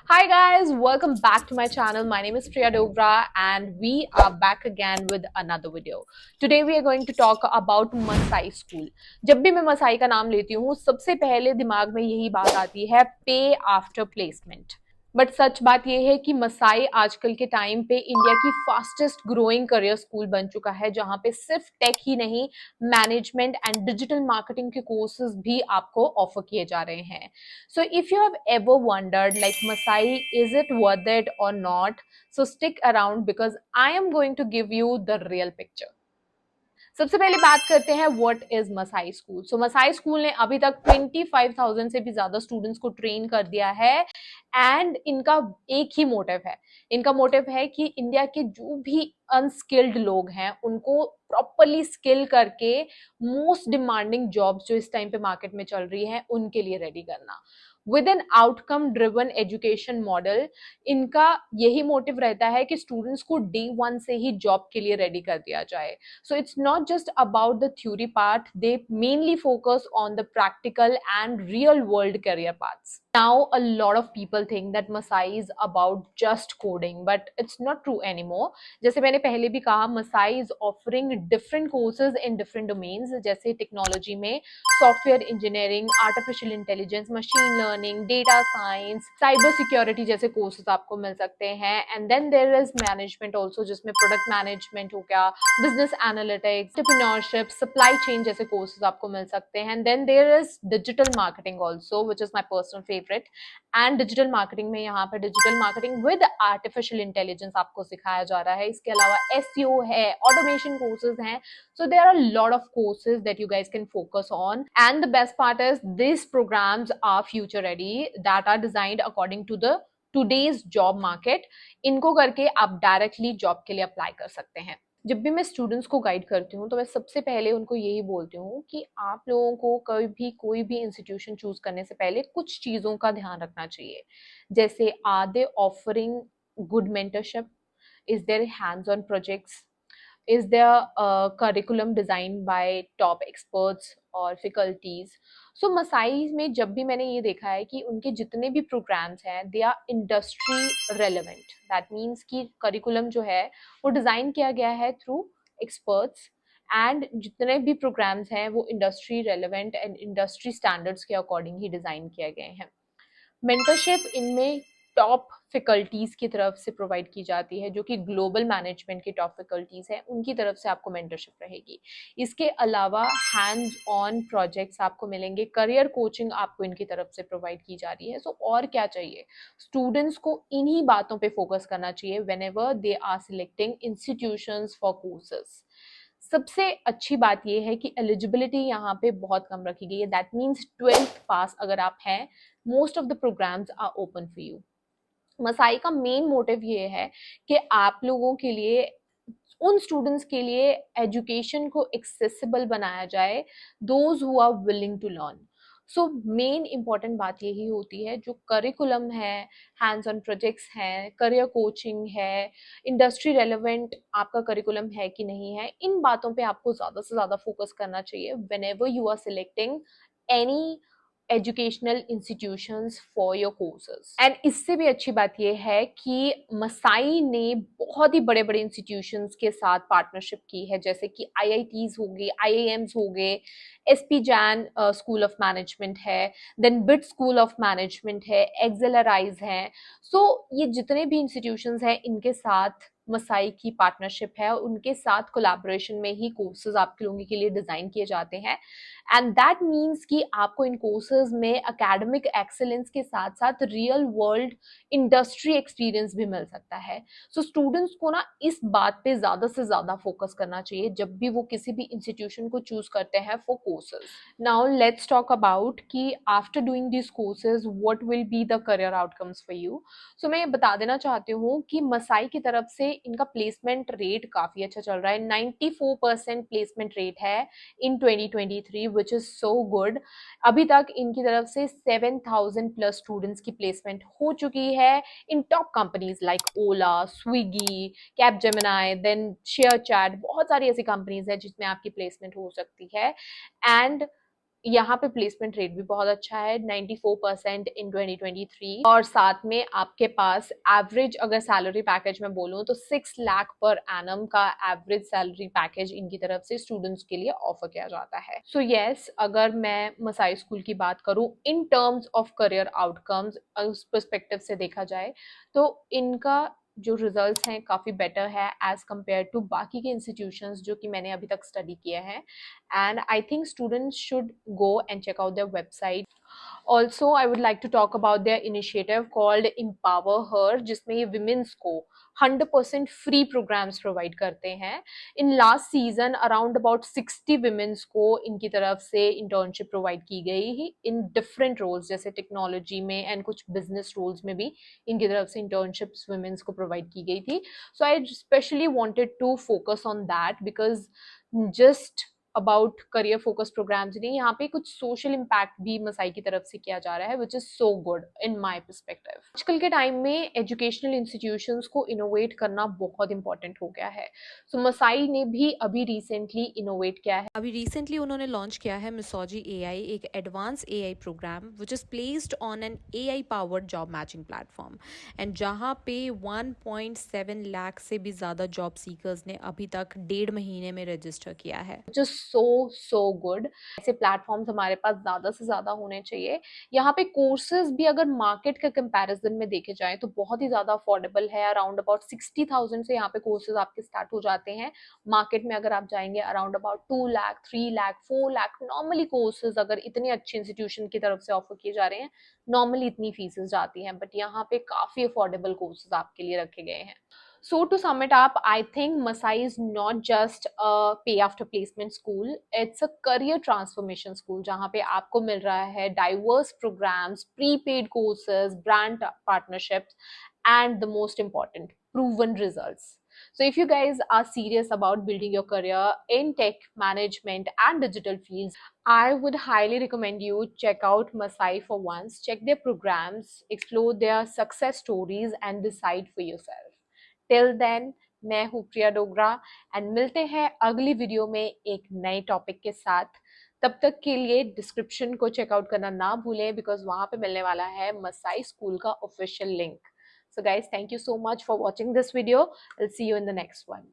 Hi guys, welcome back to my channel. My name is Priya Dogra and we are back again with another video. Today we are going to talk about Masai School. जब भी मैं मसाई का नाम लेती हूँ सबसे पहले दिमाग में यही बात आती है पे आफ्टर प्लेसमेंट। बट सच बात यह है कि मसाई आजकल के टाइम पे इंडिया की फास्टेस्ट ग्रोइंग करियर स्कूल बन चुका है, जहां पे सिर्फ टेक ही नहीं, मैनेजमेंट एंड डिजिटल मार्केटिंग के कोर्सेज भी आपको ऑफर किए जा रहे हैं। So if you have ever wondered like Masai, is it worth it or not? So stick around because I am going to give you the real picture. सबसे पहले बात करते हैं what is Masai school. So Masai school ने अभी तक 25,000 से भी ज्यादा स्टूडेंट्स को ट्रेन कर दिया है एंड इनका एक ही मोटिव है। इनका मोटिव है कि इंडिया के जो भी अनस्किल्ड लोग हैं उनको प्रॉपरली स्किल करके मोस्ट डिमांडिंग जॉब्स जो इस टाइम पे मार्केट में चल रही है उनके लिए रेडी करना with an outcome driven education model. इनका यही मोटिव रहता है कि स्टूडेंट्स को डे वन से ही जॉब के लिए रेडी कर दिया जाए। So it's not just about the theory part, they mainly focus on the practical and real world career paths. Now, a lot of people think that Masai is about just coding, but it's not true anymore. जैसे मैंने पहले भी कहा, Masai is offering different courses in different domains, जैसे technology में software engineering, artificial intelligence, machine learning, data science, cyber security जैसे courses आपको मिल सकते हैं। And then there is management also, जिसमें प्रोडक्ट मैनेजमेंट हो गया, business analytics, entrepreneurship, supply chain जैसे कोर्सेज आपको मिल सकते हैं। And then there is digital marketing also which is my personal favourite. And digital marketing में यहाँ पे digital marketing with artificial intelligence आपको सिखाया जा रहा है। इसके अलावा एसईओ है, ऑटोमेशन कोर्सेज हैं। So there are a lot of courses that you guys can focus on. And the best part is these programs are future ready, that are designed according to the today's job market. इनको करके आप directly job के लिए apply कर सकते हैं। जब भी मैं स्टूडेंट्स को गाइड करती हूँ तो मैं सबसे पहले उनको यही बोलती हूँ कि आप लोगों को कोई भी इंस्टीट्यूशन चूज करने से पहले कुछ चीज़ों का ध्यान रखना चाहिए। जैसे are they offering good mentorship, is there hands on projects, is there a curriculum designed by top experts और faculties? So मसाई में जब भी मैंने ये देखा है कि उनके जितने भी प्रोग्राम्स हैं they our industry relevant. That means कि करिकुलम जो है वो डिज़ाइन किया गया है थ्रू एक्सपर्ट्स, एंड जितने भी प्रोग्राम्स हैं वो industry relevant and industry standards के अकॉर्डिंग ही डिज़ाइन किए गए हैं। मेंटरशिप इनमें टॉप फैकल्टीज की तरफ से प्रोवाइड की जाती है, जो कि ग्लोबल मैनेजमेंट की टॉप फैकल्टीज हैं, उनकी तरफ से आपको मेंटरशिप रहेगी। इसके अलावा हैंड्स ऑन प्रोजेक्ट्स आपको मिलेंगे, करियर कोचिंग आपको इनकी तरफ से प्रोवाइड की जा रही है। सो और क्या चाहिए, स्टूडेंट्स को इन्हीं बातों पे फोकस करना चाहिए whenever they are selecting institutions for courses. सबसे अच्छी बात यह है कि एलिजिबिलिटी यहाँ पे बहुत कम रखी गई है। दैट मीन्स 12th पास अगर आप हैं, most of the programmes are open for you. Masai का मेन मोटिव ये है कि आप लोगों के लिए, उन स्टूडेंट्स के लिए एजुकेशन को एक्सेसिबल बनाया जाए, those who are willing to learn. So main important बात यही होती है, जो करिकुलम है, हैंड्स ऑन प्रोजेक्ट्स हैं, करियर कोचिंग है, इंडस्ट्री रेलेवेंट आपका करिकुलम है कि नहीं है, इन बातों पे आपको ज़्यादा से ज़्यादा फोकस करना चाहिए whenever you are selecting any educational institutions for your courses. And इससे भी अच्छी बात यह है कि मसाई ने बहुत ही बड़े बड़े इंस्टीट्यूशंस के साथ पार्टनरशिप की है, जैसे कि आईआईटीज हो गए, आईआईएम्स हो गए, SP Jain school of management है, then BIT school of management है, एक्सेलराइज है। सो ये जितने भी इंस्टीट्यूशंस हैं इनके साथ मसाई की पार्टनरशिप है, उनके साथ कोलैबोरेशन में ही कोर्सेज आपके लोगों के लिए डिजाइन किए जाते हैं। एंड दैट मीन्स कि आपको इन कोर्सेज में एकेडमिक एक्सेलेंस के साथ साथ रियल वर्ल्ड इंडस्ट्री एक्सपीरियंस भी मिल सकता है। सो स्टूडेंट्स को ना इस बात पे ज्यादा से ज्यादा फोकस करना चाहिए जब भी वो किसी भी इंस्टीट्यूशन को चूज करते हैं for courses. Now let's talk about कि after doing this courses what will be the career outcomes for you. So मैं ये बता देना चाहती हूँ कि मसाई की तरफ से इनका प्लेसमेंट रेट काफी अच्छा चल रहा है। 94% प्लेसमेंट रेट है इन 2023, विच इज सो गुड। अभी तक इनकी तरफ से 7,000 प्लस स्टूडेंट्स की प्लेसमेंट हो चुकी है इन टॉप कंपनीज लाइक ओला, स्विगी, कैपजेमिनाई, देन शेयर चैट, बहुत सारी ऐसी कंपनीज है जिसमें आपकी प्लेसमेंट हो सकती है। एंड यहाँ पे प्लेसमेंट रेट भी बहुत अच्छा है, 94% इन 2023। और साथ में आपके पास एवरेज अगर सैलरी पैकेज में बोलूँ तो 6 लाख पर एनम का एवरेज सैलरी पैकेज इनकी तरफ से स्टूडेंट्स के लिए ऑफर किया जाता है। सो यस, अगर मैं मसाई स्कूल की बात करूँ in terms of career outcomes, उस पर्सपेक्टिव से देखा जाए तो इनका जो रिजल्ट्स हैं काफ़ी बेटर है एज कम्पेयर टू बाकी के इंस्टीट्यूशंस जो कि मैंने अभी तक स्टडी किए हैं। And I think students should go and check out their website. Also, I would like to talk about their initiative called Empower Her, जिसमें ये women's को 100% फ्री प्रोग्राम्स प्रोवाइड करते हैं। In last season around about 60 women's को इनकी तरफ से internship provide की गई ही इन डिफरेंट रोल्स, जैसे टेक्नोलॉजी में एंड कुछ बिजनेस रोल्स में भी इनकी तरफ से इंटर्नशिप्स women's को प्रोवाइड की गई थी। So I specially wanted to focus on that because just about career focus programs नहीं, यहाँ पे कुछ सोशल इम्पैक्ट भी मसाई की तरफ से किया जा रहा है which is so good in my perspective. आजकल के टाइम में एजुकेशनल इंस्टीट्यूशंस को इनोवेट करना बहुत इंपॉर्टेंट हो गया है। सो मसाई ने भी अभी रिसेंटली इनोवेट किया है। अभी रिसेंटली उन्होंने लॉन्च किया है मिसोजी एआई, एक advance AI programme which is placed on an AI powered job matching platform, and जहां पे 1.7 लाख से भी ज़्यादा जॉब सीकर्स ने अभी तक 1.5 महीने में रजिस्टर किया है। जो सो गुड, ऐसे प्लेटफॉर्म्स हमारे पास ज्यादा से ज्यादा होने चाहिए। यहाँ पे कोर्सेज भी अगर मार्केट के कंपैरिजन में देखे जाए तो बहुत ही ज्यादा अफोर्डेबल है। अराउंड अबाउट 60,000 से यहाँ पे कोर्सेज आपके स्टार्ट हो जाते हैं। मार्केट में अगर आप जाएंगे around about 2 lakh, 3 lakh, 4 lakh normally courses अगर इतने अच्छे इंस्टीट्यूशन की तरफ से ऑफर किए जा रहे हैं, नॉर्मली इतनी फीसेस जाती हैं, बट यहाँ पे काफी अफोर्डेबल कोर्सेज आपके लिए रखे गए हैं। So to sum it up, I think Masai is not just a pay after placement school, it's a career transformation school जहाँ पे आपको मिल रहा है diverse programs, prepaid courses, brand partnerships, and the most important, proven results. So if you guys are serious about building your career in tech management and digital fields, I would highly recommend you check out Masai for once, check their programs, explore their success stories, and decide for yourself. Till then, मैं हूँ प्रिया Dogra and मिलते हैं अगली video में एक नए topic के साथ। तब तक के लिए डिस्क्रिप्शन को चेकआउट करना ना भूलें बिकॉज वहां पे मिलने वाला है मसाई स्कूल का official link. So guys, thank you so much for watching this video. Will see you in the next one.